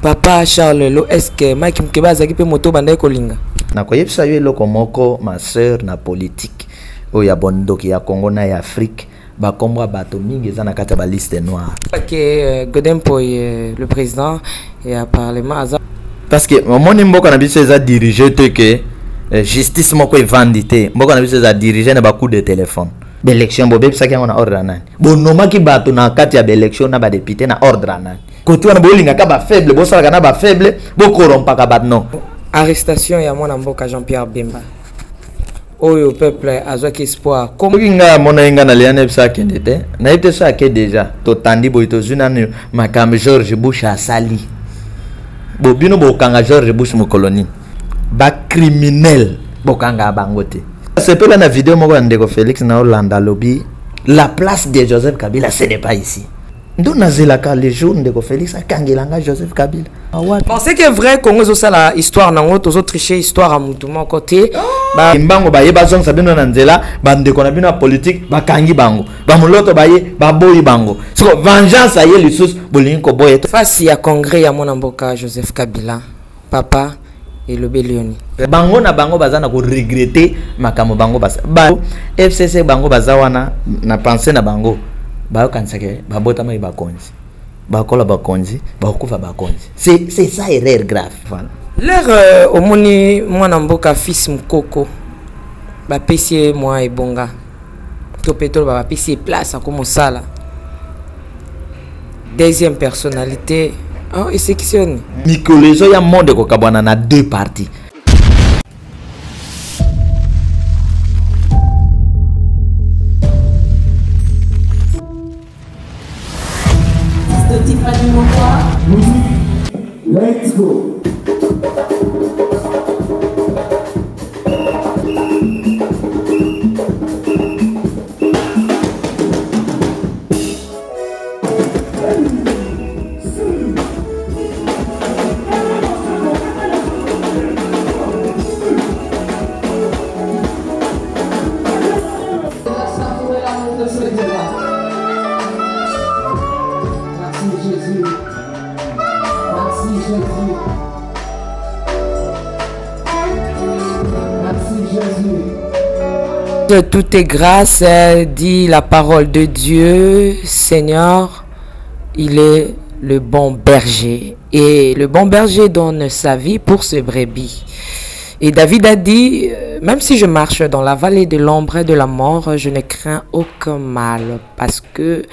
Papa Charles Lo, est-ce que Mike Mkeba azaki pe moto banda kolinga? Na koyebisa yo eloko moko ma sœur na politique oya bondoki ya Congo na ya Afrique ba kombo bato mingi za na kata ba liste noire. Que Godin Poy le président et à parlement parce que mon mboka na biso za diriger te que justice moko evandité mboka na biso za diriger na ba coup de téléphone. L'élection bo bebisa ki ngona ordre nani. Bo nomaki bato na kati ya élection na ba député na ordre nani. Côté wana bolinga ka ba faible bo sala kana ba faible bo korompa ka bat non. Arrestation ya mwana mboka Jean-Pierre Bemba. Oyo peuple azwaki espoir. Comme kinga mona inga na liane bisa kendete. Na ite sa ke déjà to tandi bo ito zuna ni makam George Bush asali. Bo bino bo kanga George Bush mo colonie. Ba criminel bo kanga bangote. C'est pas la vidéo moko ndeko Félix na Hollande lobby. La place de Joseph Kabila ce n'est pas ici. Ndo nazelaka les jours ndeko Félix akangelanga Joseph Kabila. Bon, c'est que vrai Congo zo la histoire na ngoto zo tricher histoire à mutu mon côté. Ba mbango ba yeba zong sabino na nzela ba ndeko na bino politique ba kangi bango. Ba muloto ba ye ba boyi bango. So vengeance aye lisus bolinko boye. Face à congrès ya mona mboka Joseph Kabila, papa et le Bélioni. Bango na bango bazana ko regretter makamo bango basa. Ba FCC bango bazawana na penser na bango. Ba kansake ba botama ba konzi. Ba kola ba konzi, ba kufa ba konzi. C'est ça erreur grave. Voilà. L'air au moni mwana mboka fils mukoko. Ba pesier moi et bonga. To pétrole ba pesier place à comme sala. Deuxième personnalité. Oh, et section. Mikolezo ya monde ko kabana na deux parties. Let's go. Tout est grâce, dit la parole de Dieu. Seigneur, il est le bon berger. Et le bon berger donne sa vie pour ses brebis. Et David a dit, même si je marche dans la vallée de l'ombre et de la mort, je ne crains aucun mal. Parce que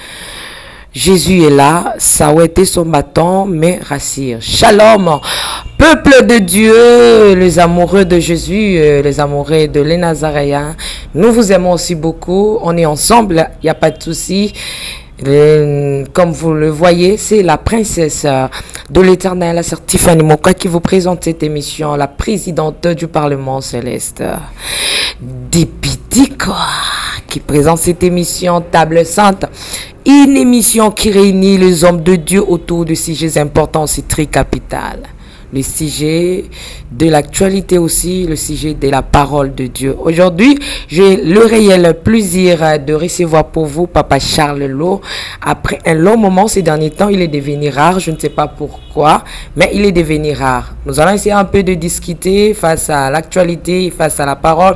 Jésus est là, sa ouette et son bâton me rassurent. Shalom, peuple de Dieu, les amoureux de Jésus, les amoureux de les Nazaréens. Nous vous aimons aussi beaucoup. On est ensemble, il n'y a pas de souci. Comme vous le voyez, c'est la princesse de l'Éternel, la sœur Tiffany Moka, qui vous présente cette émission, la présidente du Parlement céleste. Dipitiko, qui présente cette émission Table Sainte. Une émission qui réunit les hommes de Dieu autour de sujets importants et très capitales. Le sujet de l'actualité aussi, le sujet de la parole de Dieu. Aujourd'hui, j'ai le réel plaisir de recevoir pour vous Papa Charles Lo. Après un long moment, ces derniers temps, il est devenu rare. Je ne sais pas pourquoi, mais il est devenu rare. Nous allons essayer un peu de discuter face à l'actualité, face à la parole.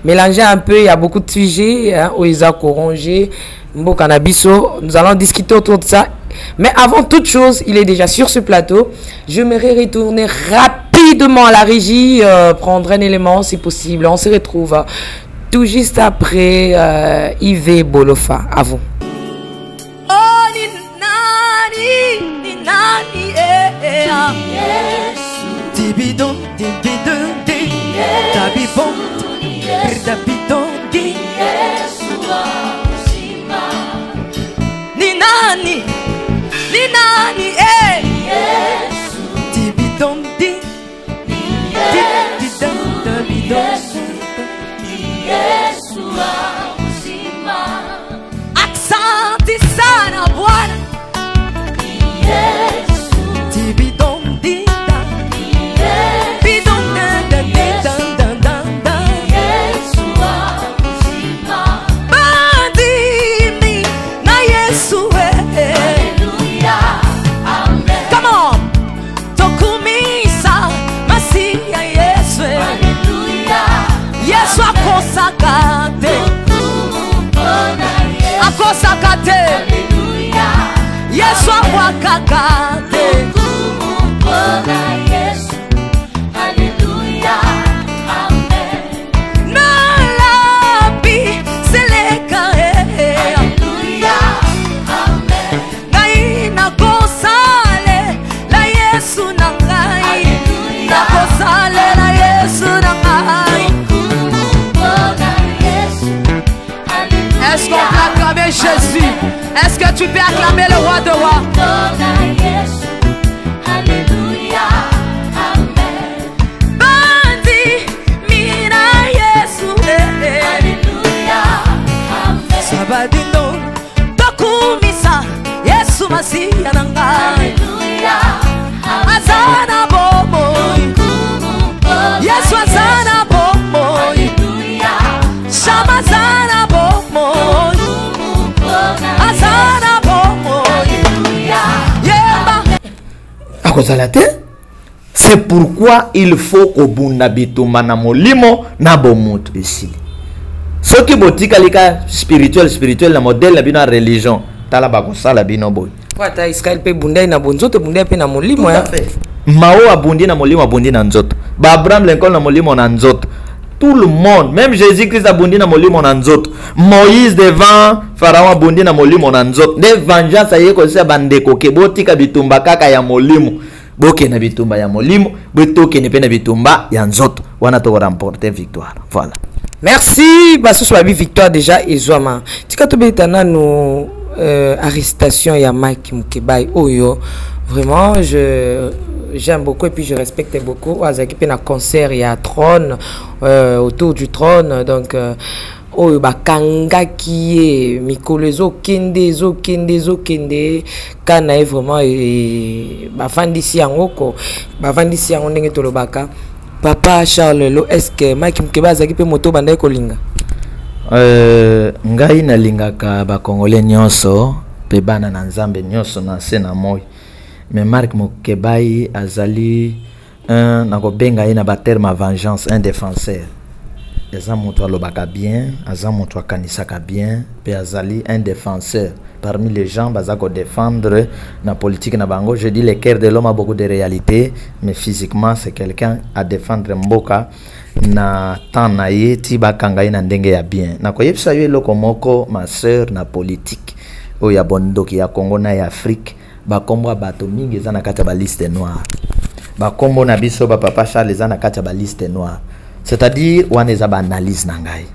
Mélanger un peu, il y a beaucoup de sujets, où ils ont corrongé. Nous allons discuter autour de ça. Mais avant toute chose, il est déjà sur ce plateau. J'aimerais retourner rapidement à la régie, prendre un élément si possible. On se retrouve tout juste après Yves Bolofa. À vous. Ninani Yesu Tibidon di Yesu Yesu uzima Aksanti sana Bwana Yesu Tibidon di Bidon Yesu uzima Bandimi na Yesu Hallelujah. te nalabi seleka ngai nakosale la Yesu na ngai nakosale la Yesu na ngai. Est-ce qu'on peut acclamer Jésus? Est-ce que tu peux acclamer le roi de rois? Bandi mina Yesu sabadino tokumisa Yesu masiya na ngai azana bomo Yesu azana bomo Shama azana bomo azana bomo yeba akozala te. C'est pourquoi il faut kobunda bitumba na molimo na bomutu esili. Soki botika lika spirituel na modèle na bino ya religion tala bakosala bino boy. Wata Israël pe bunda na bonzoto bunda pe na molimo ya. Mao abundi na molimo abundi na nzoto. Ba Abraham Lincoln na molimo na nzoto. Tout le monde, même Jésus-Christ abundi na molimo na nzoto. Moïse devant Pharaon abundi na molimo na nzoto. De vengeance ayeko se bandeko ke botika bitumba kaka ya molimo. Boke na bitumba ya molimo, botoke ne pe na bitumba ya nzoto. Wana to remporter victoire. Voilà. Merci basoso babi victoire déjà ezwama. Tika to betana no arrestation ya Mike Mukebai oyo. Vraiment j'aime beaucoup et puis je respecte beaucoup. Azaki pe na concert ya trône autour du trône donc oyo bakanga kiye mikolo kende kana e vraiment bafandisi yango ko bafandisi yango ndenge tolobaka. Papa Charles Lo, est-ce que Mike Mukeba azaki pe moto bandai kolinga? Ngai na lingaka ba Congolais nyonso pe bana na Nzambe nyonso na sena moi. Mais Mark Mukebai azali un nakobenga ina ba terme vengeance, un défenseur. Eza moto alobaka bien, aza moto akanisaka bien, pe azali un défenseur. Parmi les gens bazako défendre na politique na bango, je dis le cœur de l'homme a beaucoup de réalité, mais physiquement c'est quelqu'un à défendre mboka na temps na ye ti bakanga na ndenge ya bien. Na koyebisa yo eloko moko ma sœur na politique o ya bondoki ya Congo na ya Afrique ba kombo bato mingi eza na kati ba liste noire. Ba kombo na biso ba Papa Charles eza na kati ba liste noire. C'est-à-dire wana eza ba analyse na ngai.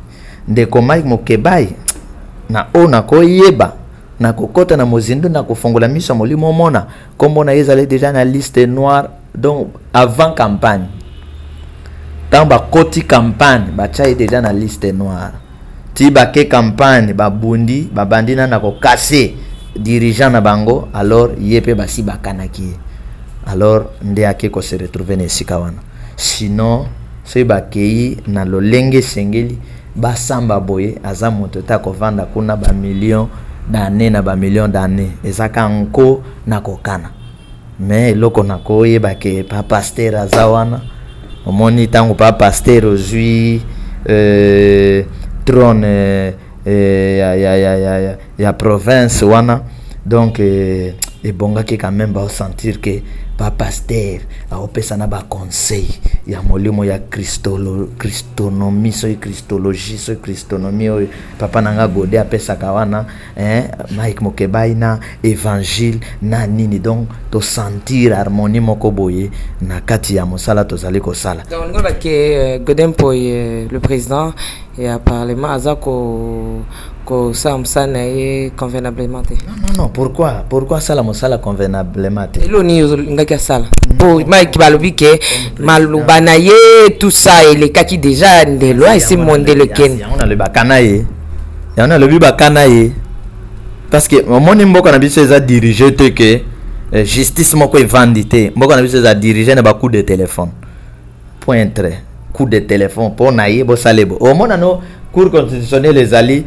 Ndeko Mike Mukebai na ona koyeba na kokota na mozindo na kofongola miso molimo mona kombo na ezale déjà na liste noire donc avant campagne. Tant ba koti campagne ba tchaye déjà na liste noire. Ti ba ke campagne ba bundi ba bandina na ko casser dirigeant na bango alors yepe basi bakanaki. Alors nde ake ko se retrouver na sikawana. Sinon c'est bakei na lolenge sengeli basamba boye aza moto ta kovanda kuna ba millions d'années na ba millions d'années ezaka nko na kokana mais loko na koye bake pa pasteur azawana omoni tango pa pasteur ozui trône ya province wana donc et bonga ki quand même ba sentir que pa pasteur a opesa na ba conseil ya molimo ya christonomie so christologie so christonomie papa nanga gode apesa kawana Mike Mukebai na évangile na nini donc to sentir harmonie moko boye na kati ya mosala to zali ko sala donc ngoba ke Godempo le président et à parlement azako ko samsana et convenablement. Non, pourquoi ça la mosala convenablement? Elo ni ngaki sala pour Mike balobi ke malubana ye tout ça et les kaki déjà de loi et c'est monde le ken on a le bakanaye et on a le bakanaye parce que mon mboka na biso eza diriger te que justice moko evandité mboka na biso eza diriger na ba coup de téléphone point très coup de téléphone pour naye bo salebo au mona no cour constitutionnelle les alliés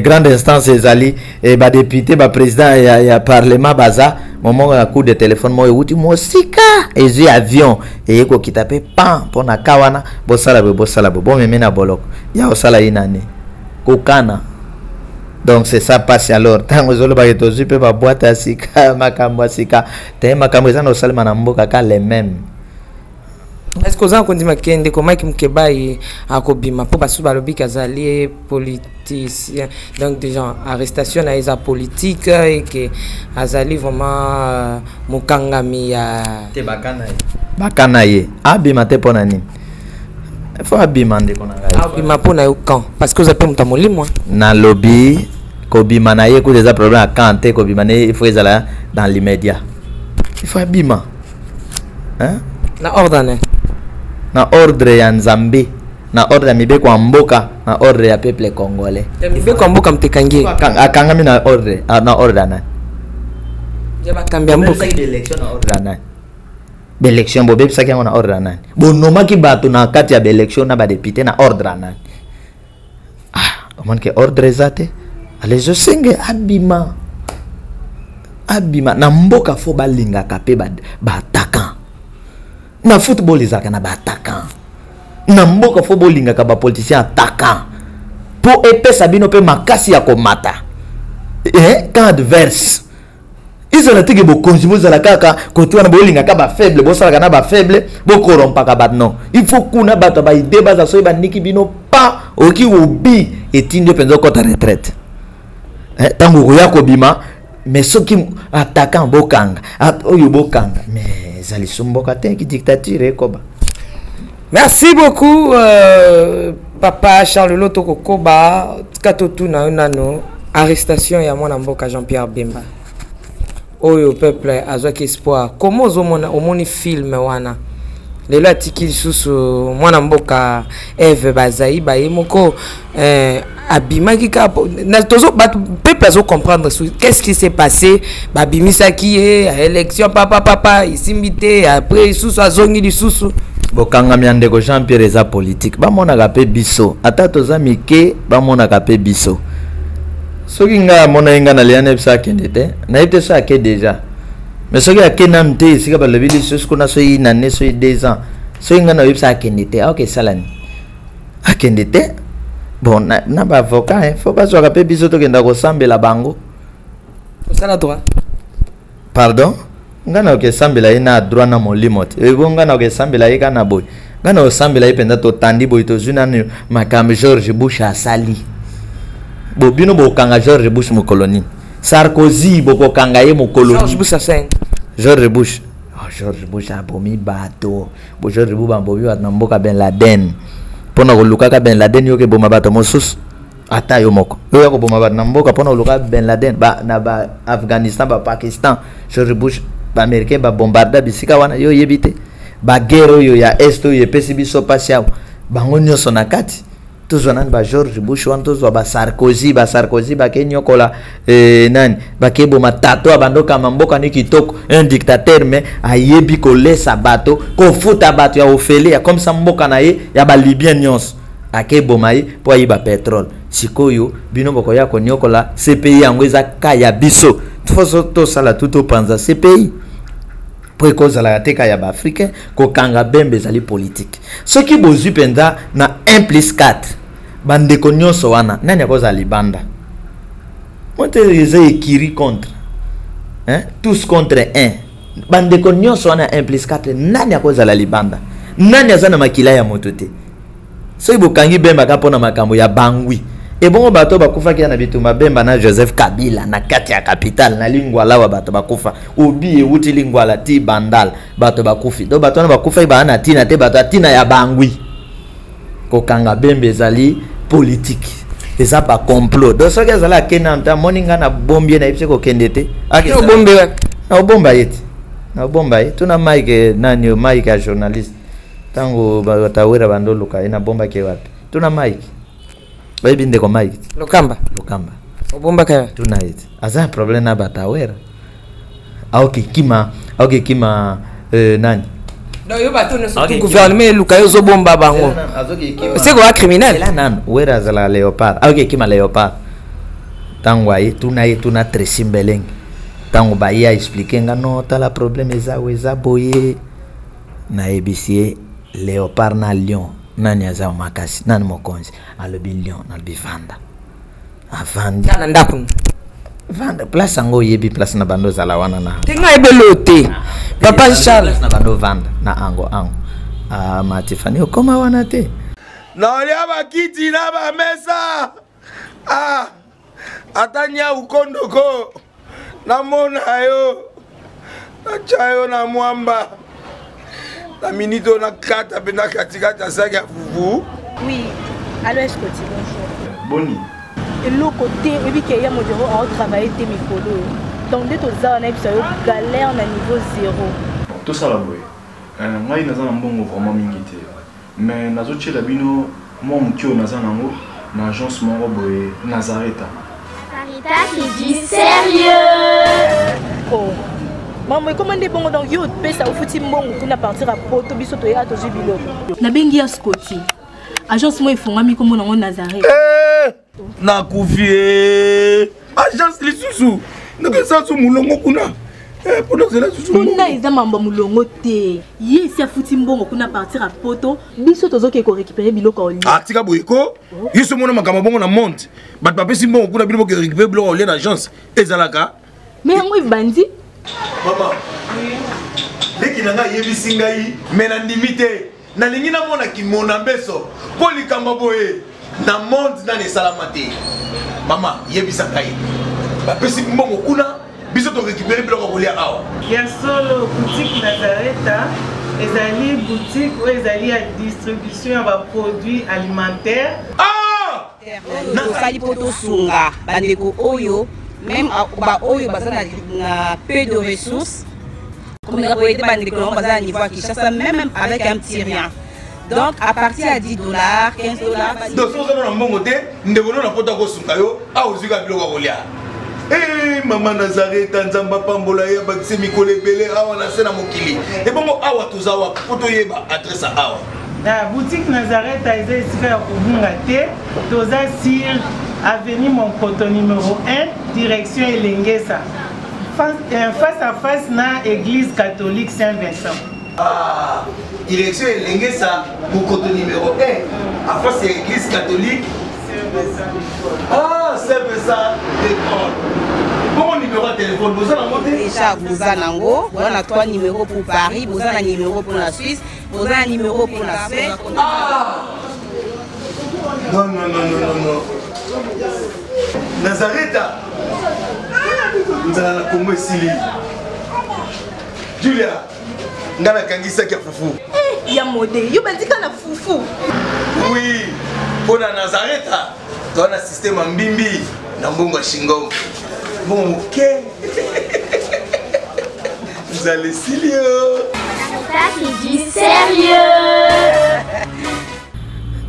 grande instance les alliés et ba député ba président ya parlement baza moment à coup de téléphone moi outi mo sika et avion et ko kitape pan pour na kawana bo sala bo bon meme na boloko ya osala inane kokana Donc c'est ça passe alors. Tango zolo ba to zipe ba boîte à sika makambo sika. Te makambo za no salma na mboka ka les mêmes. Est-ce que vous avez dit que comment Mkebai a kobima pour basu balobi kazali politicien donc des gens arrestation na isa politique et que azali vraiment mukangami ya te bakana ye abima te pona nini il faut abima ndeko na ngai abima pona yo quand parce que vous avez muta molimo na lobby kobima na ye ko des problèmes à kanté kobima ne il faut ezala dans l'immédiat il faut abima hein na ordre na ordre ya Nzambe na ordre ya mibeko ya mboka na ordre ya peuple congolais mibeko ya mboka mtekangie akangami na ordre na ya bakambia mboka élection na ordre na élection bo bebisa ki na ordre na bo nomaki bato na kati ya élection na ba député na ordre na omanke ordre zate allez je singe abima na mboka fo balinga kapé ba attaquant na football izaka na ba attaquant na mboka fo bolinga ka ba politicien attaquant pour epesa bino pe makasi ya komata quand adverse izala tiki bo konjibo zala kaka kotua na bolinga ka ba faible bo sala na ba faible bo korompa ka ba non il faut kuna bato ba ide baza so ba niki bino pa oki obi etinde penzo kota retraite tango ko yakobima mais soki attaquant bokanga oyo bokanga mais zali sumboka te ki dictature koba. Merci beaucoup papa Charles Loto Kokoba katotu na nano arrestation ya mwana mboka Jean-Pierre Bemba oyo peuple azwaki espoir comment omoni film wana lelo atiki lisusu mwana mboka Eve Bazai baye moko abimaki ka na tozo peuple azo comprendre qu'est-ce qui s'est passé babimisaki à élection papa isimbité après lisusu azongi lisusu bokanga miandeko Jean-Pierre eza politique bamonaka pe biso ata toza mike bamonaka pe biso soki nga mona inga na liane bisa kende te na ite so ake déjà mais soki ake nam te sika balobi lisusu kuna so ina ne so 2 ans so inga na bisa kende te ok salani akende te bon na ba avocat faut pas soka pe biso to kenda ko sambela bango sala droit pardon ngana ke sambela ina droit na molimo te e bonga na ke sambela ika na boy ngana o sambela ipenda to tandi boy to zuna ni makam George Bush asali bo bino bo kanga George Bush mo colonie Sarkozy bo ko kanga ye mo colonie George Bush asali George Bush George Bush abomi bato bo George Bush abomi na mboka Ben Laden pona ko lukaka Ben Laden yo ke boma bato mosus ata yo moko yo ko boma bato na mboka pona luka Ben Laden ba na ba Afghanistan ba Pakistan George Bush ba américain ba bombarda bisika wana yo yebite ba guerre yo ya est yo pesi biso pasiao bango nyoso na kati tozwana ba George Bush wan tozwa ba Sarkozy ba kenyo kola nani ba kebo matato abando kama mboka ni kitoko un dictateur mais ayebi ko lesa bato ko futa bato ya ofele comme ça mboka na ye ya ba libyen nyons akebo mai po ayiba pétrole sikoyo bino boko ya ko nyokola CPI yango eza kaya biso foso to sala tuto panza CPI pour cause la teka ya ba africain ko kanga bembe zali politique ce qui bozu penda na 1+4 bande ko nyonso wana nani akoza libanda monte les écrits contre tous contre 1 bande ko nyonso wana 1+4 nani akoza la libanda nani azana makila ya motote so ibokangi bemba kapona makambo ya bangwi et bon bato bakufa ki na bitumba bemba na Joseph Kabila na kati ya capital na lingwala wa bato bakufa obi e wuti lingwala ti bandal bato bakufi do bato na bakufa ba na tina te bato tina ya bangwi ko kanga bembe zali politique eza pas complot do so ke zala kenanta moninga na bombie na ipse ko kendete akio bombe na bomba yeti na bomba yeti tuna mike nani mike ya journaliste tango batawera bandoluka ina bomba ke wapi tuna mike baby ndeko mike lokamba obomba kaya tonight aza problem na batawera auke kima nani do yo bato ne so gouvernement luka yo zo bomba bango c'est quoi criminel là nan wera za la léopard auke kima léopard tango ay tuna tresimbeleng tango ba ya expliquer nga no ta la problème eza boye na ABC léopard na lion nani aza makasi nani mokonzi alobi lion na bivanda avandi na ndako vanda place ango yebi place na bando zala wana na tenga ebelote papa Charles na bando vanda na ango Matifani okoma wana te na lia bakiti na ba mesa atanya ukondoko na mona yo na chayo na mwamba na minito na kata pena katikata saki ya fufu. Oui, alors est-ce que tu bonjour Boni et l'autre côté et puis qu'il y a mon bureau à travailler tes micros donc dès que ça on a eu galère na niveau 0 tout ça là boy moi il naza na mbongo vraiment mingi te mais nazo tchela bino moi mutio naza nango na agence moko boy Nazareta Sarita qui dit sérieux. Oh maman comment des bons donc yo pe ça au fouti mbongo kuna partir à poto biso to ya to jibilo na bengi ya Scotty agence moi ifongami comme nango Nazareta na kufie agence lisusu ndeke sasu mulongo kuna pour cela susu kuna iza mambo mulongo te yesi afuti mbongo kuna partir à poto biso tozoke ko récupérer biloko oli tika boyeko yiso mona makama bongo na monte bat papesi mbongo kuna biloko ke récupérer biloko oli na agence ezalaka mais yango ibandi mama leki nanga yebisi ngai me na ndimi te nalingi namona kimona mbeso mpo likambo boye na monde nani esalama te mama yebisa ngai bapesi mbongo kuna biso to récupérer biloko kolia awa ya solo boutique Nazareta ezali boutique ou ezali ya distribution ya ba produits alimentaires nasali poto sunga bandeko oyo même ba oyo bazana na peu de ressources comme on a été bandeko bazana niveau à Kinshasa même avec un petit rien. Donc à partir à $10, $15. Donc si on a un bon côté, nous devons nous apporter au sungayo, à aux yeux de l'olia. Eh maman Nazareta nzamba pambola ya bakise mikole belé awa na sena mokili. Et bon awa tuzawa poto yeba adresse awa. La boutique Nazareta est ici à Kubungate, toza sur avenue Monkoto numéro 1, direction Elengesa. Face à face na église catholique Saint-Vincent. Direction Elengesa, Monkoto numéro 1, à face de l'église catholique Saint-Vincent d'école. Bon numéro de téléphone, vous allez monter déjà, vous avez on a 3 numéros pour Paris, vous avez un numéro pour la Suisse, vous avez un numéro pour la Suède. Non. Nazareta. Nous allons la Congo Sili. Julia, ngana kangisa kia fufu. Ya modé, yo bandika na fufu. Oui, pour la Nazareta, dans un système en bimbi, dans Bongo Shingo. Bon, ok. Vous allez Silio. Sarita qui dit sérieux.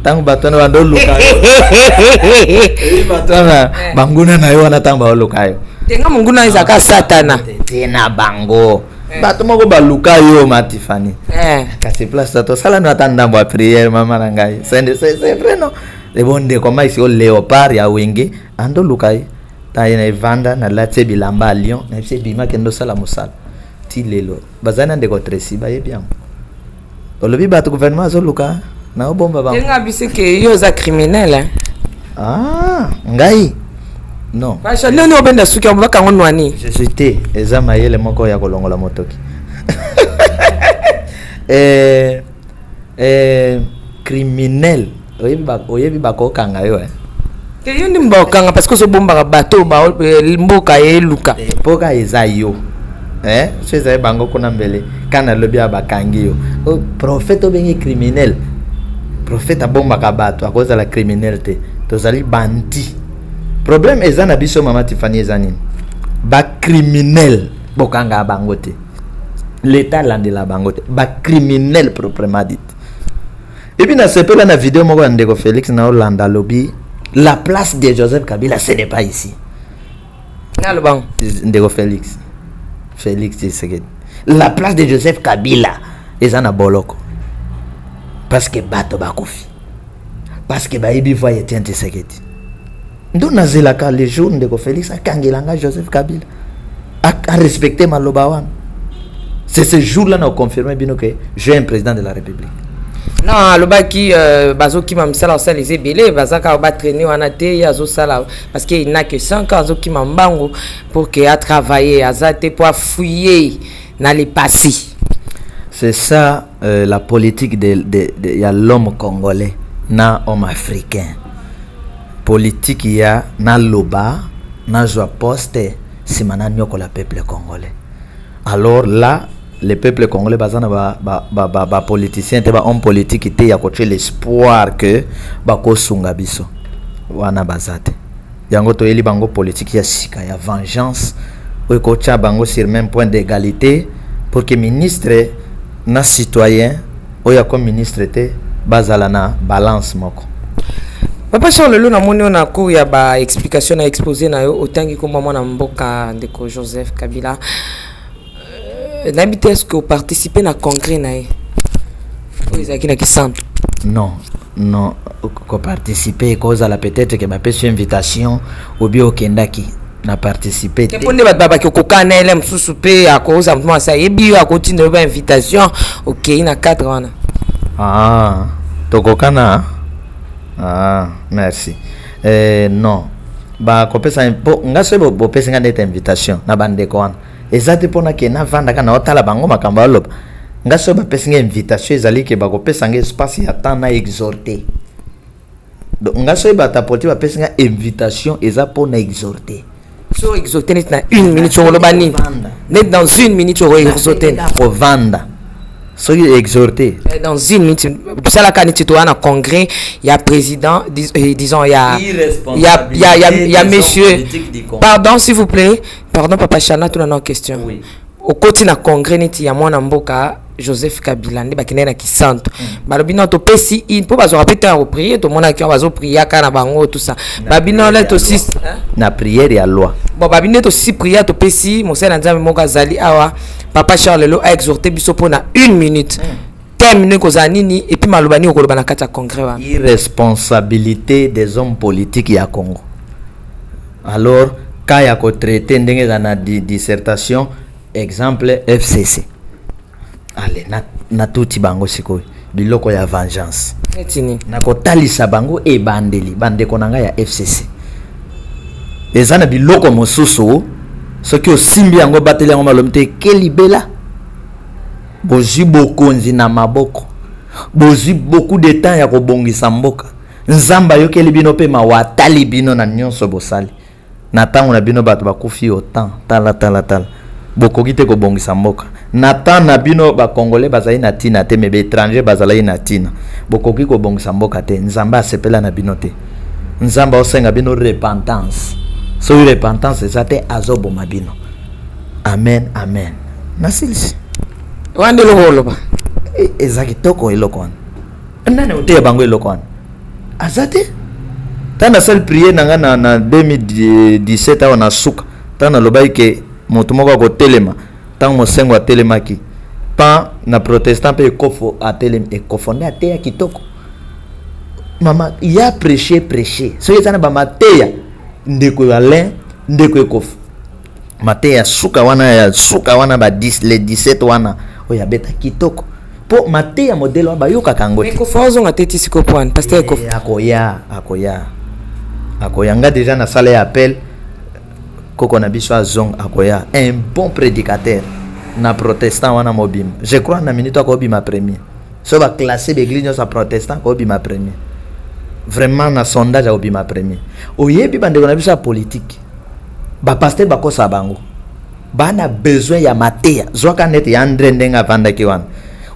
Tangu batona bando lukayo. Batona banguna na yo na tangu ba lukayo. Tenga munguna izaka satana. Tena bango. Bato moko ba lukayo Matifani. Kasi place to sala no atanda ba prière mama na ngai. C'est vrai non. Le bonde koma ici au léopard ya wenge ando lukayo. Ta yena vanda na late bilamba Lyon na ise bima kendo sala musala. Ti lelo. Bazana ndeko tresi ba yebiam. Olobi bato gouvernement zo luka. Na bomba ba. Tenga biseke yo za criminel hein. Ngai. Non. Basha nani obenda suki obaka ngonwani. Je suis té eza mayele moko ya kolongola motoki. Criminel. Oyebi bako kanga yo Ke yo ndi mbokanga parce que so bomba bateau ba mboka eluka. Mboka eza yo. C'est bango kuna mbele kana lobi abakangi yo. Prophète obengi criminel. Prophète abomba ka bato akoza la criminalité. Tozali bandi. Problème eza na biso mama Tifani ezani. Ba criminel bokanga bango te. L'état landela bango te. Ba criminel proprement dit. Et puis na sepela na vidéo moko ndeko Félix na Olanda lobby la place de Joseph Kabila ce n'est pas ici. Na le bang ndeko Félix. Félix Tshisekedi. La place de Joseph Kabila ezana boloko. Parce que bato bakofi. Parce que bayibi voye Etienne Tshisekedi. Ndo nazelaka les jours ndeko Félix akangelanga Joseph Kabila. A respecté maloba wana. C'est ce jour-là nous confirmé bino que j'ai un président de la République. Non, le baki bazo qui m'a mis ça les ébélés, bazaka va traîner en athée, yazo sala parce qu'il n'a que 5 ans qui m'a bango pour qu'il a travaillé, azate pour fouiller dans les passés. C'est ça la politique de l'homme congolais, na homme africain. Politique il y a na loba, na joie poste, c'est maintenant que le peuple congolais. Alors là le peuple congolais bazana ba politicien te ba homme politique te ya koche l'espoir que ba ko sunga biso wana bazate yango to yeli bango politique ya sika ya vengeance o ko cha bango sur même point d'égalité pour que ministre na citoyen o ya comme ministre te bazala na balance moko. Papa Charles Lelo na moni na ko ya ba explication na exposé na yo otangi ko mama na mboka ndeko Joseph Kabila. D'habitude, est-ce que vous participez à un congrès? Non, non, vous participez cause à la peut-être que ma petite invitation ou bien au Kendaki n'a participé. Que pour les babas qui ont canné l'aime sous-souper à cause de moi ça et bien à continuer l'invitation. Ok, il y a 4 ans. Ah, tokokana. Ah, merci. Non, bah qu'on peut ça pour ngaso bo pesa ngane invitation na bande ko wana. Ezate pona ke na vanda kana otala bango makamba loba ngaso ba pesa invitation ezali ke ba ko pesa nge espace ya temps na exhorter donc ngaso ba tapoti ba pesa invitation eza pona exhorter so exhorter net na 1 minute sur le bani net dans 1 minute sur exhorter ko vanda so exhorter dans 1 minute ça la canette to na congrès il y a président disons il y a monsieur pardon s'il vous plaît. Pardon, Papa Chana, tout dans question. Oui. Au côté na congrès, il y a mon amboka Joseph Kabila, ne bakine na kisanto. Balobina to pesi in pour bazo rappeler au prier, tout monde qui bazo prier kana bango tout ça. Babina là aussi na prière ya loi. Bon babina to aussi prier to pesi, mon seigneur nzambe moka zali awa. Papa Charles Lelo a exhorté biso pour na 1 minute. Terminer kozanini et puis malobani au kolobana kata congrès wa. Irresponsabilité des hommes politiques ya Congo. Alors quand il y a traité dans la dissertation, exemple FCC. Allez, na tuti bango sikoy. Biloko ya vengeance. Na kotalisa bango e bandeli. Bande konanga ya FCC. Ezana biloko mosusu. Soki osimbi yango bateli yango malomite kelibela. Bozi bokonzi na maboko. Bozi beaucoup de temps ya kobongisa mboka. Nzamba yo kelibino pe mawatali bino na nyonso bosali. Natango na bino bato bakufi autant tala bokoki te ko bongisa mboka natan na bino ba congolais bazali na tina te mebe étranger bazali na tina bokoki ko bongisa mboka te nzamba asepela na bino te nzamba osenga bino repentance so repentance ezate azoboma bino amen amen nasilisi wande lo ba ezaki toko eloko nane ote bango eloko azate tana seul prier nanga na 2017 awa na suka tana lobai ke moto moko ko telema tango mosengo atelema ki pa na protestant pe kofo atelem e kofonde ateya kitoko mama ya prêcher so yezana ba mateya ndeko Alain ndeko ekof mateya suka wana ba 10 le 17 wana oya beta kitoko po mateya modelo ba yoka kango ko fazo ngateti siko point pasteur ekof akoyanga déjà na salle appel koko na biso azong akoya un bon prédicateur na protestant wana mobim je crois na minute akobima premier so va classer l'église sa protestant akobima premier vraiment na sondage akobima premier oyebi bandeko na biso politique ba pasteur bakosa bango bana besoin ya mateya zwaka net ya André ndenga vandaki wana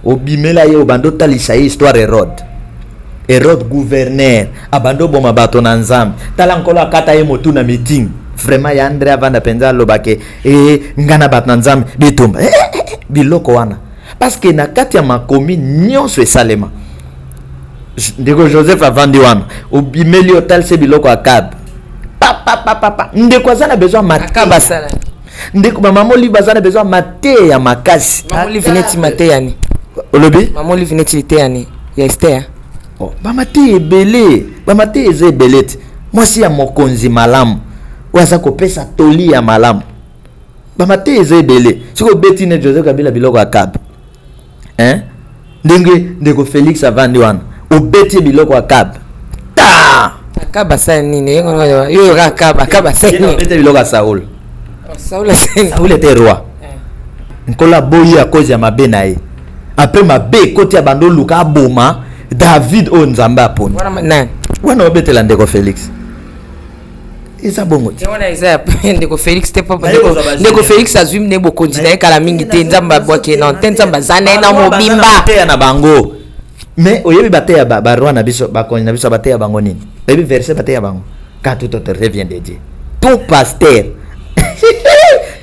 obimela ye obando talisa histoire Hérode gouverneur abando boma bato na nzambe tala nkolo akata ye motu na meeting vraiment ya André avanda penza lobake ngana bato na nzambe bitumba biloko wana parce que na kati ya makomi nyonso esalema ndeko Joseph avandi wana obimeli otalise biloko akab papa ndeko azana besoin makaba sala ndeko mama li bazana besoin mate ya makasi mama li veneti mate yani olobi mama li veneti te yani ya Esther. Oh, bamate ebele bamate ezebelete mwasi ya mokonzi malamu waza kopesa toli ya malamu bamate ezebele siko betine Joseph Kabila biloko akab ndeko Félix avandi wana obeti biloko akab ta akaba sa nini yo akaba sa nini obeti biloko Saul Saul était roi nkola boyi à cause ya mabe na ye après mabe koti ya bando luka boma David o nzamba aponi wana obetela ndeko Félix eza bongo ti wana eza ndeko Félix te papa ndeko Félix azwi mne bokonzi na ye kala mingi te nzamba bwake na te nzamba zana na mobimba te na bango mais oyebi bateya baroi na biso bakonzi na biso bateya bango nini oyebi verset bateya bango car toute autorité vient de Dieu tout pasteur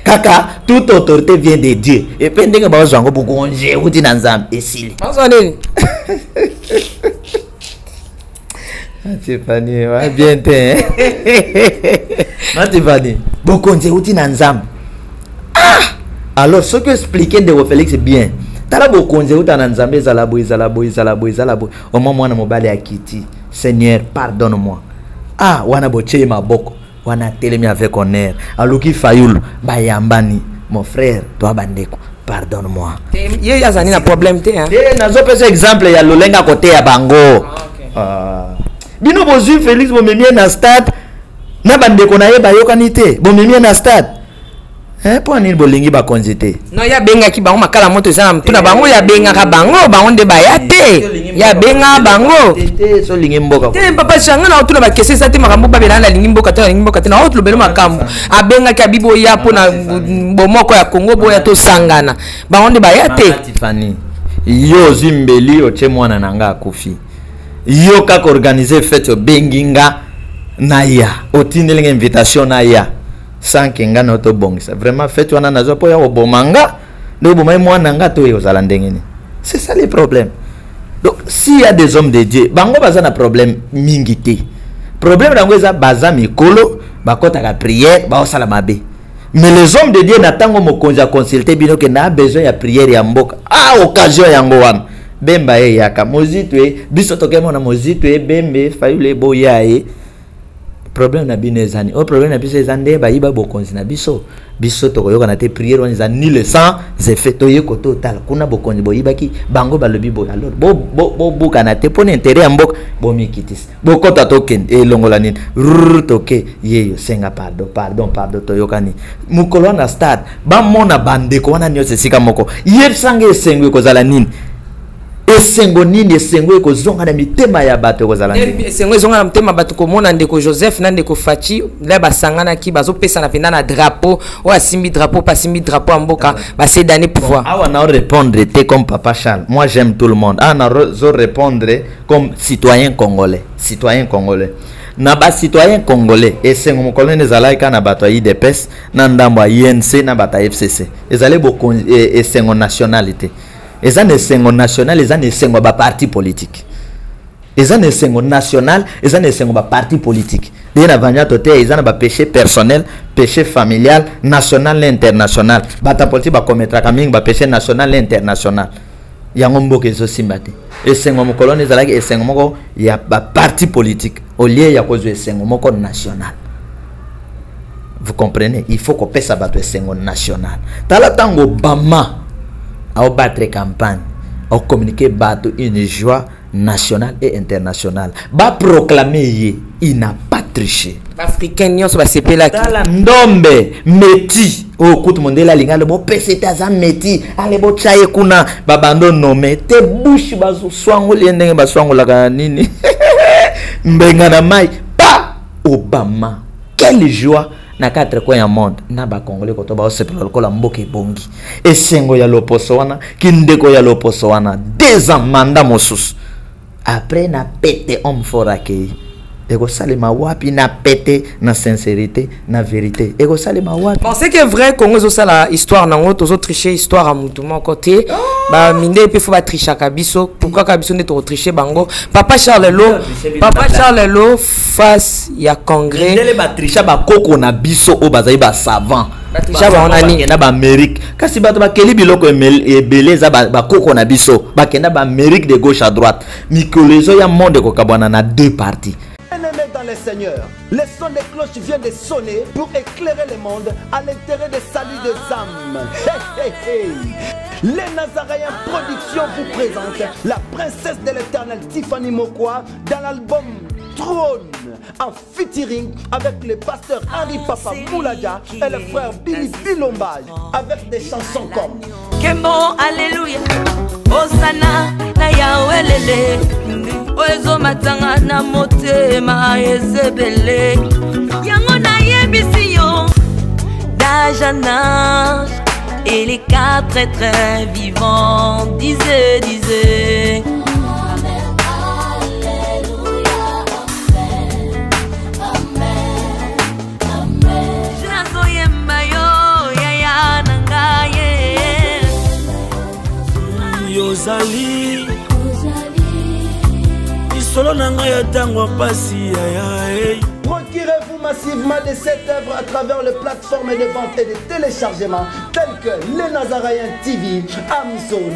kaka toute autorité vient de Dieu et puis ndenge bazwa ngo bokonzi uti na nzambe esili bazwa nini Tiffany, va bien te. Tiffany, bokonze uti na nzambe. Alors ce que expliquer de Félix bien. Tala bokonze uta na nzambe zalabo. Au moment mwana mobali akiti. Seigneur, pardonne-moi. Wana boche maboko. Wana telemi avec honneur. Aluki fayulu bayambani. Mon frère, toi bandeko, pardonne-moi. Ye yazani na problème te hein. Nazo pesa exemple ya lolenga côté ya bango. Bino bozu Félix bomemie na stade na bandeko na ye bayokani te bomemie na stade po nini bolingi bakonzi te no ya benga ki bango makala moto eza na mpuna bango ya benga ka bango nde baya te ya benga bango te so lingi mboka te papa changa na otuna ba kese sa te makambo ba belana lingi mboka te na otlo belo makambo abenga ki abibo ya po na bomoko ya Kongo boya to sangana bango nde baya te Tiffany yo zimbeli oche mwana nanga akufi yo kaka organiser fête benginga naya otindelinga invitation naya sans kenga na to bongisa vraiment fête wana nazo po ya obomanga ndo bomai mwana nga to yo zala ndengeni c'est ça le problème. Donc s'il y a des hommes de Dieu bango baza na problème mingi te problème dango eza baza mikolo bakota ka prière ba osala mabe mais les hommes de Dieu natango mokonzi a consulter bino ke na besoin ya prière ya mboka occasion yango wana bemba ye yaka mozitwe biso tokemo na mozitwe bembe fayule boya ye problème na bino ezani problème na biso ezande ba yiba bokonzi na biso tokoyoka na te prière wana ezani le sang effet toyeko total kuna bokonzi boyibaki bango balobi boya alors bo buka na te pona intérêt ya mboka bo mikitis bokota token elongola nini toke yeyo senga pardon toyokani mukolo na stade ba mona bandeko wana nyose esika moko yebsange esengwe kozala nini esengo nini esengo ekozonga na mitema ya bato kozala nini esengo ezonga na mitema bato komona ndeko Joseph na ndeko Fachi la basangana ki bazopesa na pena na drapeau o asimbi drapeau pas simbi drapeau en mboka ba c'est donner pouvoir awa na répondre te comme papa Charles moi j'aime tout le monde na répondre comme citoyen congolais na ba citoyen congolais esengo mokolo nezalaki na bato ya IDPS na ndambo ya INC na bato ya FCC ezale boko esengo nationalité. Ils ont des sengo national, ils ont des sengo ba parti politique. Ils ont des sengo national, ils ont des sengo ba parti politique. Ils ont ba péché personnel, péché familial, national et international. Bata politique ba commettre kaming ba péché national et international. Yango mboke zo simbate. Et sengo mokolone ezalaki et sengo moko ya ba parti politique au lieu ya kozo sengo moko national. Vous comprenez? Il faut qu'on pèse abattre sengo national. Tala tango bama à battre campagne, à communiquer battre une joie nationale et internationale. Ba proclamer il n'a pas triché. Africain nyos ba sepela ki. Tala ndombe meti o kutu mondela linga le bo pesete za meti ale bo chaye kuna babando nome te bush bazo swango lendenge ba swango la nini. Mbenga na mai pa Obama. Quelle joie na 4 coins ya monde na ba congolais ko to ba osepela lokola mboke bongi esengo ya loposo wana kindeko ya loposo wana 2 ans mandat mosusu après na pété homme fort accueilli ego salema wapi na pété na sincérité na vérité ego salema wapi bon c'est que vrai Congo zo sala histoire nango tozo tricher histoire à mutumo côté ba minde pe faut ba tricher kabiso pourquoi kabiso ne to tricher bango papa Charles Lo face ya congrès ndele ba tricher ba koko na biso o bazai ba savant tricher ba onani na ba Amérique kasi bato ba keli biloko ebeleza ba koko na biso ba kenda ba Amérique de gauche à droite mikolezo ya monde ko kabwana na 2 parties. Dans les seigneurs. Le son des cloches vient de sonner pour éclairer le monde à l'intérêt des saluts des âmes. Hey, hey, hey. Les Nazaréens Productions vous présentent la princesse de l'éternel Tiffany Mokwa dans l'album Trône, en featuring avec le pasteur Henri Papa Moulaja et le frère Billy Bilomba, avec des chansons comme Kembo, Alléluia, Osana, na Yahweh lele, Oezo matanga na motema ezebele, Yango na yebisiyo, d'âge en âge, et les quatre êtres vivants disaient. Yozali Isolo nanga ya tango pasi ya. Procurez-vous massivement de cette œuvre à travers les plateformes de vente et de téléchargement telles que Les Nazaréens TV, Amazon,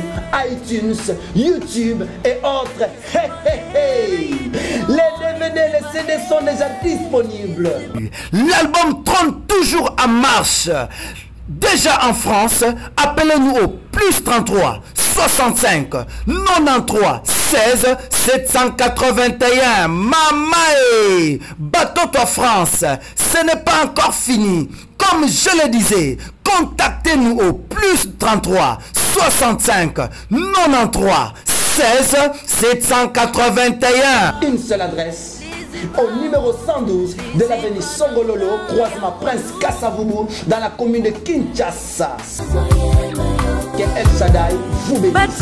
iTunes, YouTube et autres. Hey, hey, hey. Les DVD, les CD sont déjà disponibles. L'album Trône toujours en marche. Déjà en France, appelez-nous au plus 33 65 93 16 781. Mamae, bateau en France, ce n'est pas encore fini. Comme je le disais, contactez-nous au plus 33 65 93 16 781. Une seule adresse. Au numéro 112 de l'avenue Songololo, croisement Prince Kassavubu, dans la commune de Kinshasa. Que El Shaddai vous bénisse.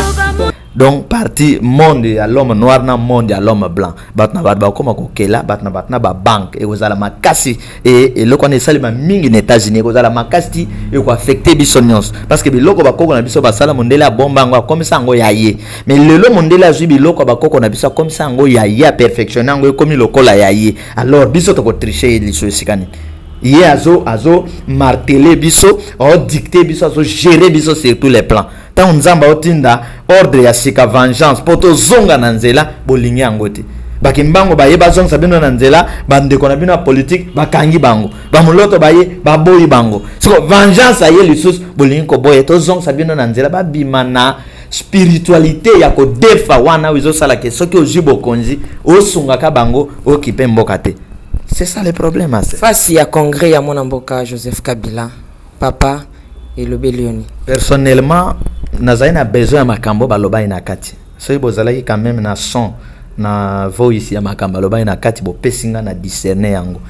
Donc parti monde à l'homme noir na monde à l'homme blanc. Batna batba comme kokela batna batna ba banque et aux ala makasi et le connaît ça les mingi aux États-Unis aux ala makasti et quoi affecter bisonions parce que biloko ba koko na biso ba sala monde la bomba ngo comme ça ngo yaye mais le monde la ju biloko ba koko na biso comme ça ngo yaye à perfectionner ngo comme lokola yaye alors biso to ko tricher les choses sikani. Yé azo marteler biso o dicter biso azo gérer biso sur tous les plans. Tant nzamba otinda ordre ya sika vengeance poto zonga na nzela bolingi yangote. Bakimbango baye bazong sabino na nzela bandeko na bino politique bakangi bango. Bamuloto baye baboyi bango. So vengeance aye lisus bolingi ko boye to zong sabino na nzela babimana spiritualité ya ko defa wana wizo sala ke soki ojibo konzi osungaka bango okipe mboka te. C'est ça le problème. Face à congrès à mon amboka Joseph Kabila, papa et le Bélioni. Personnellement, nazaina besoin makambo baloba ina kati. Soy bozalaki quand même na son na voice ya makambo baloba ina kati bo pesinga na discerner yango.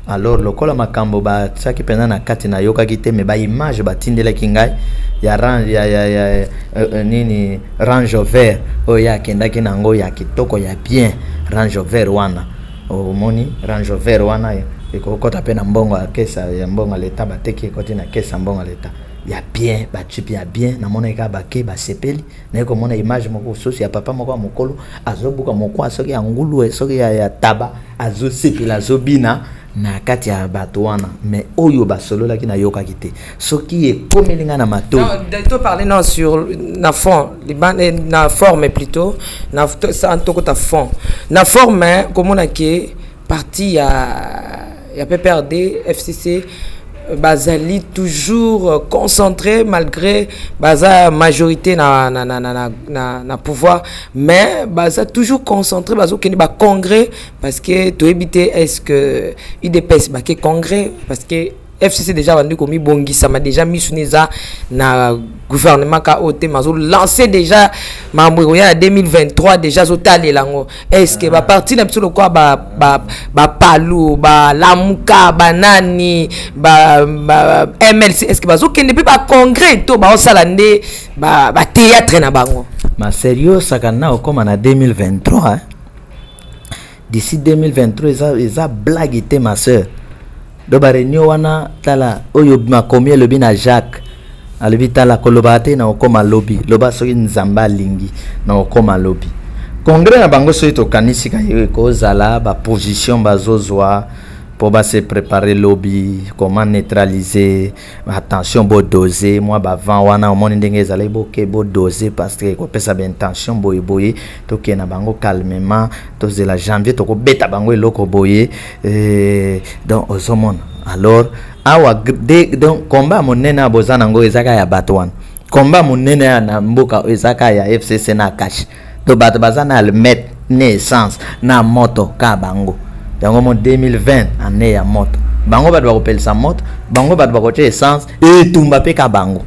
Alors lokola makambo ba tsaki pena na kati na yoka kite me ba image ba tindela kingai ya range ya nini range vert oya kendaki nango ya kitoko ya bien range vert wana. O moni range vert wana eko kota pena mbongo ya kesa ya mbongo leta bateki koti na kesa mbongo leta ya bien ba chip ya bien na mona ka bake ba sepeli na eko mona image moko sosi ya papa moko mokolo azobuka moko asoki ya ngulu soki ya taba azo sepela zobina na kati ya bato wana mais oyo ba solo la ki na yoka kite soki e komelinga na mato to parler non sur na fond na forme plutôt na ça en tout cas fond na forme comme on a qui parti ya PPRD FCC bazali toujours concentré malgré baza majorité na pouvoir mais baza toujours concentré bazo keni ba congrès parce que to éviter est-ce que IDPS ba ke congrès parce que FCC déjà vendu comme bongi ça m'a déjà mis sur neza na gouvernement ka ote mazo lancé déjà mambo ya 2023 déjà zotale lango est-ce que ba parti na biso quoi ba palu ba lamuka banani ba MLC est-ce que bazo kende ba congrès to ba osalande ba théâtre na bango ma sérieux sakana comme en 2023 hein? D'ici 2023 ils a blague était ma sœur. Do barenyo wana tala oyo makomie lobi na Jacques alobi tala kolobate na okoma lobi loba soki nzamba lingi na okoma lobi congrès na bango soki tokanisi ka yo ekozala ba position bazozwa pour se préparer lobby, comment neutraliser, attention, beau doser, moi, avant, on a un monde qui est beau doser parce que on peut savoir intention, boy, tout qui est na bango calmement, tout de la janvier, tout bêta bango et loko boy, donc aux hommes. Alors, donc combat mon nena bozanango ezaka ya batwan, combat mon nena na mboka ezaka ya FCC na cash, to bat bazana le mettre naissance na moto ka bango. Yango mon 2020 année ya moto bango ba doit repel sa moto bango ba doit cocher essence et tumba pe ka bango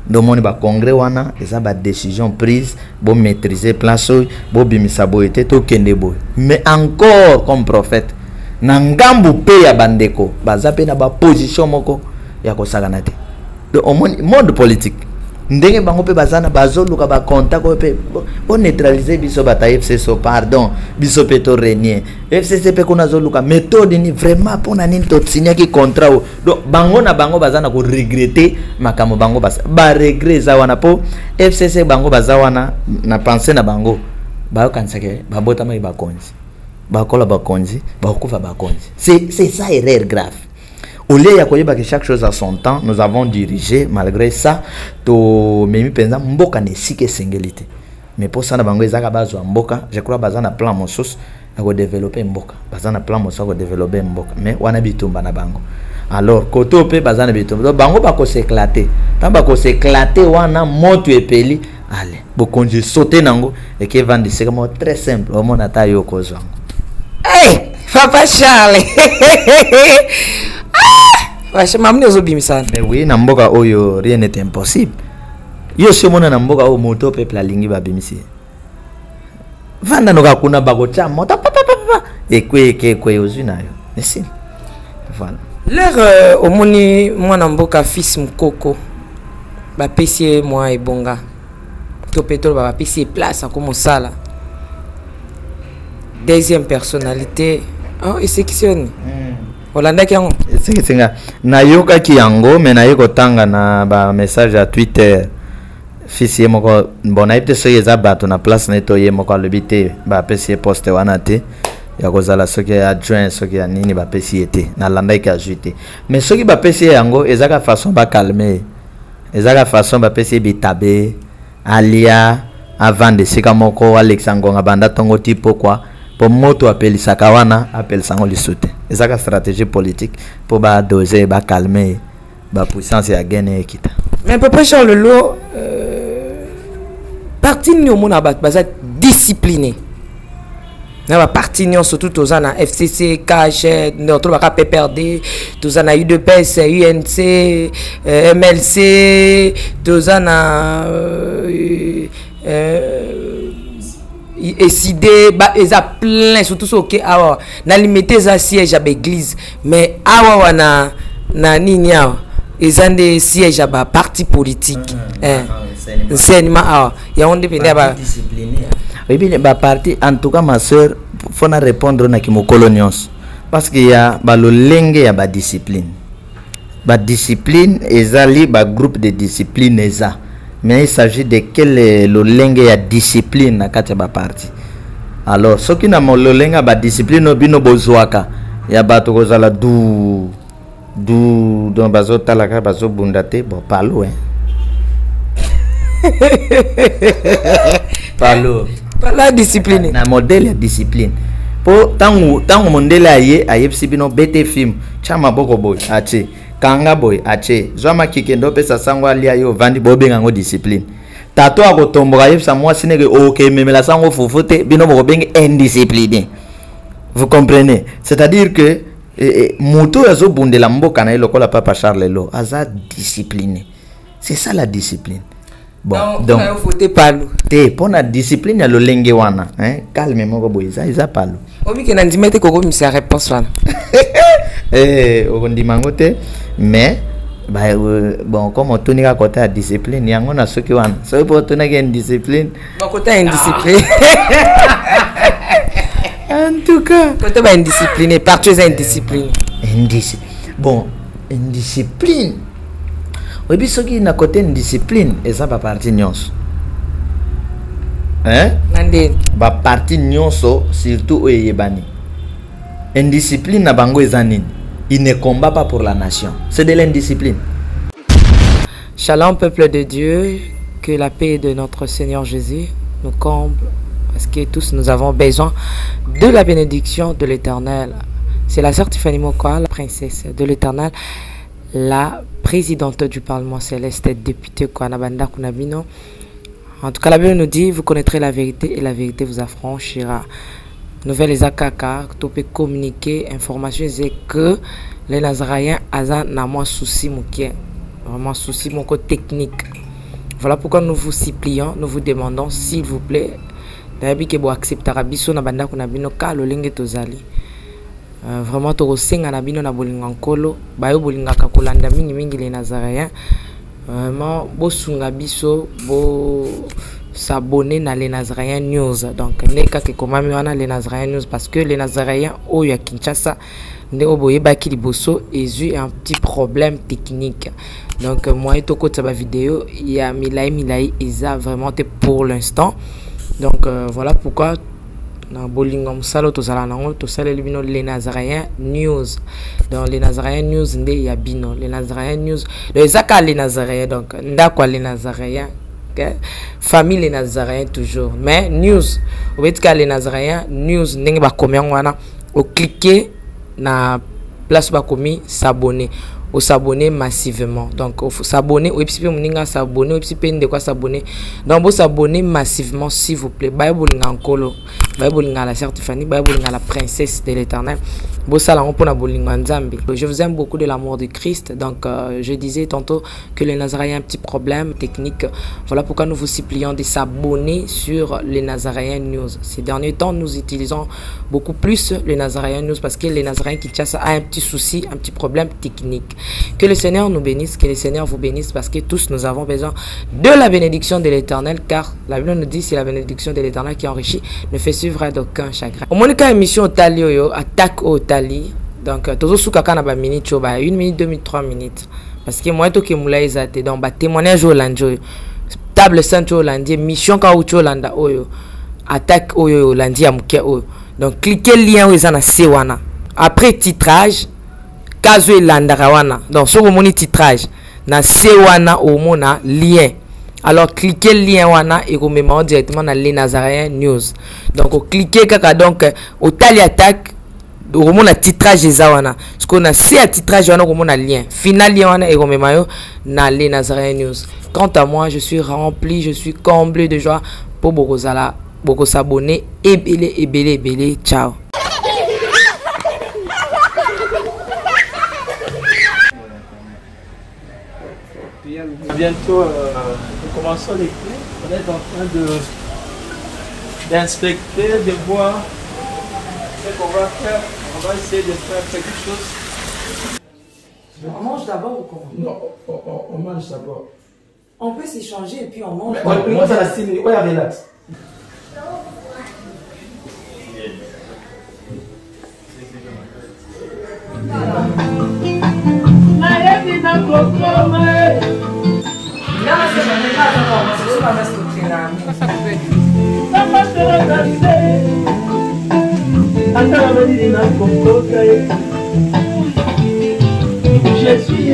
do moni ba congrès wana eza ba décision prise bo maîtriser place bo bimisa boyete to kende boy mais encore comme prophète na ngambu pe ya bandeko baza pe na ba position moko ya kosakana te do omoni mode politique ndenge bango pe bazana bazoluka ba contact ko pe on neutraliser biso bata FCC pardon biso pe to renier FCC pe kuna zoluka méthode ni vraiment pona nini to signer ki contrat do bango na bango bazana ko regretter makamo bango ba regret za wana po FCC bango bazawana na penser na bango ba kansake ba bota mai ba konzi ba kola ba konzi ba kufa ba konzi c'est ça erreur grave. Au lieu de chaque chose à son temps, nous avons dirigé, malgré ça, to memi penza mboka ne sike singulité. Mais pour ça, je crois que na plan mosos à développer mboka. Bazana plan mosos à développer mboka. Mais wana bitumba na bango. Alors, koto pe bazana bitumba. Bango ba ko s'éclater. Tant ba ko s'éclater wana moto epeli. Allez, beaucoup de sauter nango et qui vend c'est comme très simple. Au monde ata yo kozwa. Hey, Papa Charles. Mais oui, na mboka oyo rien n'est impossible. Yo se mona na mboka o moto peuple alingi ba bimisi. Vanda no ka kuna bako cha moto papa et kwe ozuna yo. Merci. Voilà. L'air au moni moi na mboka fils mkoko. Ba pesier moi et bonga. To pétrole ba pesier place comme ça là. Deuxième personnalité. Oh, et c'est qui sonne. Olanda ki yango singa na yoka ki yango mais na yoko tanga na ba message à Twitter fils ye moko bona ite so yeza bato na place na to ye moko le bité ba pesi poste wana te ya kozala soki adjoint soki ya nini ba pesi ete na landa ki ajouter mais soki ba pesi yango ezaka façon ba calmer ezaka façon ba pesi bitabe alia avant de sika moko Alexandre banda tongo tipo quoi. Pour moto appelle Sakawana appelle sango lisute. Et ça stratégie politique pour ba doser ba calmer ba puissance ya gagner kita. Mais papa Charles Lelo parti ni au monde abat ba discipliné. Na ba parti ni surtout aux ana FCC cash notre ba PPRD tous ana UDPS UNC MLC tous ana décidé ils a plein surtout ce que awa na limiter za siège à l'église mais awa na nini awa ils ont des sièges à parti politique enseignement awa ya on dépend ba discipliné oui bien ba parti en tout cas ma sœur faut na répondre na kimokolo nyonso parce qu'il y a ba lolenge ya ba discipline ezali ba groupe de discipline eza. Mais il s'agit de quel lolenge ya discipline na kati ba parti. Alors ce qui na lolenge ba discipline bino bozwaka ya bato kozala du don bazo talaka bazo bundate bon palo palo la discipline na modèle ya discipline po tangu modèle ayepsi bino bete film chama boko boy ache kanga boy ache zoma kikendo pesa sango alia yo vandi bobenga ngo discipline tato akotomboka yepsa moi sineke OK memela sango fufute bino bobenga indiscipliné. Vous comprenez? C'est-à-dire que moto yazo bundela mboka na lokola papa Charles Lelo aza discipliné. C'est ça la discipline. Bon, donc faut te palo. Te pona discipline ya lolenge wana, calme moko boiza isa palo. Obi ke nandimete koko misa réponse wana. Okondimangote mais bon comme on tourne à côté à discipline yango na soki wana so pour tourner à discipline bon côté indiscipline en tout cas côté ba indiscipliné partout indiscipliné bon indiscipline oui bi soki na côté indiscipline et ça ba partie nyonso nande ba partie nyonso surtout oyebani Indiscipline na bango ezanini. Il ne combat pas pour la nation. C'est de l'indiscipline. Shalom peuple de Dieu, que la paix de notre Seigneur Jésus nous comble, parce que tous nous avons besoin de la bénédiction de l'Éternel. C'est la sœur Tiffany Mokoa, la princesse de l'Éternel, la présidente du Parlement céleste, députée Kwanabanda Kunabino. En tout cas, la Bible nous dit, vous connaîtrez la vérité et la vérité vous affranchira. Nouvelle Ezakaka, tu peux communiquer, information, c'est que les Nazaréens ont moins souci, vraiment souci, mon côté technique. Voilà pourquoi nous vous supplions, nous vous demandons, s'il vous plaît, d'ailleurs que vous acceptez Rabiso na banda kunabino ka lolinge tozali. Vraiment to senga na bino na bolinga nkolo, bayo bolinga ka kolanda mingi les Nazaréens. Vraiment bo sunga biso bo s'abonner dans les Nazaréens News. Donc neka ke komami wana les Nazaréens News parce que les Nazaréens oyo ya Kinshasa ne oboye ba ki liboso ezu un petit problème technique. Donc moi et toko taba vidéo il y a milai eza vraiment pour l'instant. Donc voilà pourquoi na bolinga musalo tozala nango tosala libino les Nazaréens News. Dans les Nazaréens News nde ya bino les Nazaréens News les zaka les Nazaréens donc ndakwa les Nazaréens okay? Famille les Nazaréens toujours mais news obetika les Nazaréens news ndenge ba komia wana o cliquer na place ba komi s'abonner au s'abonner massivement donc il faut s'abonner au epipe moninga s'abonner au epipe de quoi s'abonner donc vous s'abonner massivement s'il vous plaît bible ngakolo bible ngala certifié bible ngala princesse de l'Éternel je vous aime beaucoup de l'amour de Christ. Donc je disais tantôt que les Nazaréens ont un petit problème technique. Voilà pourquoi nous vous supplions de s'abonner sur les Nazaréens News. Ces derniers temps nous utilisons beaucoup plus les Nazaréens News parce que les Nazaréens Kinshasa a un petit souci, un petit problème technique. Que le Seigneur nous bénisse, que le Seigneur vous bénisse parce que tous nous avons besoin de la bénédiction de l'Éternel car la Bible nous dit c'est la bénédiction de l'Éternel qui enrichit ne fait suivre d'aucun chagrin. Au moins émission au Talio attaque au donc toujours sous kaka na ba minute cho ba 1 minute 2 minutes 3 minutes parce que moi to ke mula ezate donc ba témoignage au lanjo table centre au lundi mission ka ucho landa oyo attaque oyo lundi ya muke oyo donc cliquez lien oyo na sewana après titrage kazo landa rawana donc so moni titrage na sewana au mona lien. Alors cliquez le lien wana et vous mettez directement dans les Nazaréens News. Donc cliquez kaka donc au tali attaque au moment la titrage zawana. Ce qu'on a c'est à titrage wana au moment le lien. Final lien wana et vous mettez dans les Nazaréens News. Quant à moi, je suis rempli, je suis comblé de joie pour Bokozala, beaucoup s'abonner et belé. Ciao. Bientôt, nous commençons les clés. On est en train d'inspecter, de voir ce qu'on va faire. On va essayer de faire quelque chose. On mange d'abord ou comment? Non, on mange d'abord. On peut s'échanger et puis on mange. Moi, ça la style. Ouais, relax. Je suis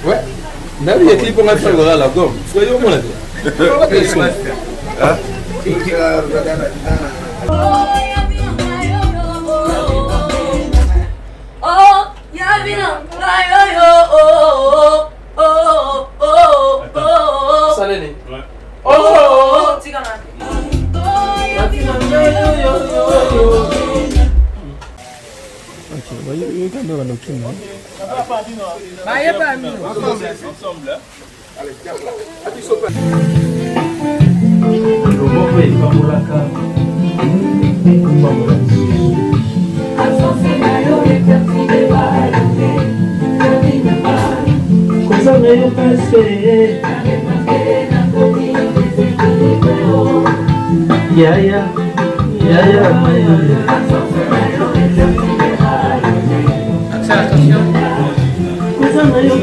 ouais. Nabi ya clip on a fait la gomme. Soyons mon avis. Salene. Oh,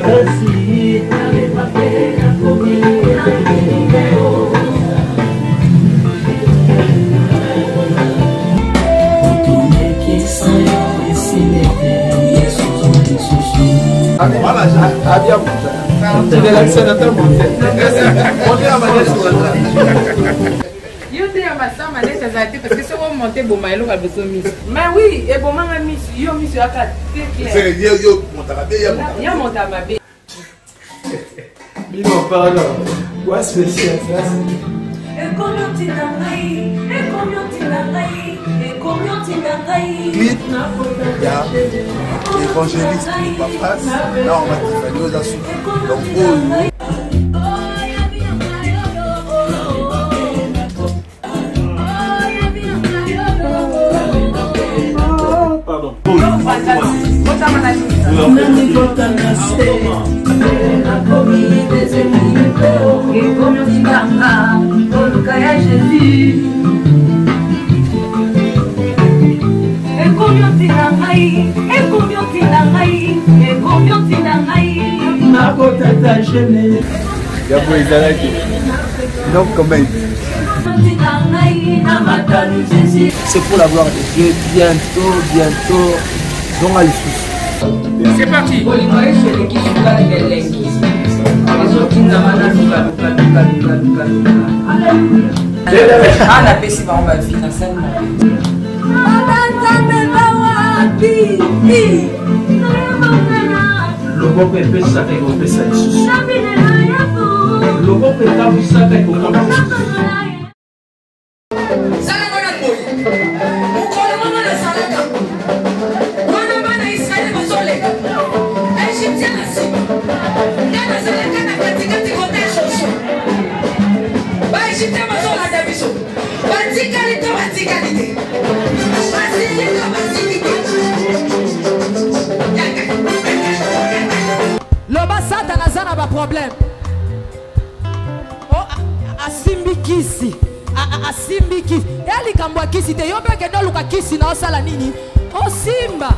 attention. Parce que si on monte bon maïlo a besoin de miss. Mais oui, et bon maman miss, yo miss yo aka clair. C'est yo montabe ya montabe. Bino pardon. Quoi spécial ça? Et combien t'inangai? Et combien t'inangai? Et combien t'inangai? Clip. Ya. Évangéliste de Papras. Là on va te faire aux assous. Donc c'est pour la gloire de Dieu, bientôt, donc à l'issue. C'est parti. Loboko epesaka ekopesa lisusu. Loboko ekabwisaka ekokabwisa lisusu. Loba Satan azana ba problème. Oh asimbi kisi. Asimbi kisi. Eli kambwa kisi te yobe ke no luka kisi na osala nini? O simba.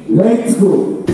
Let's go.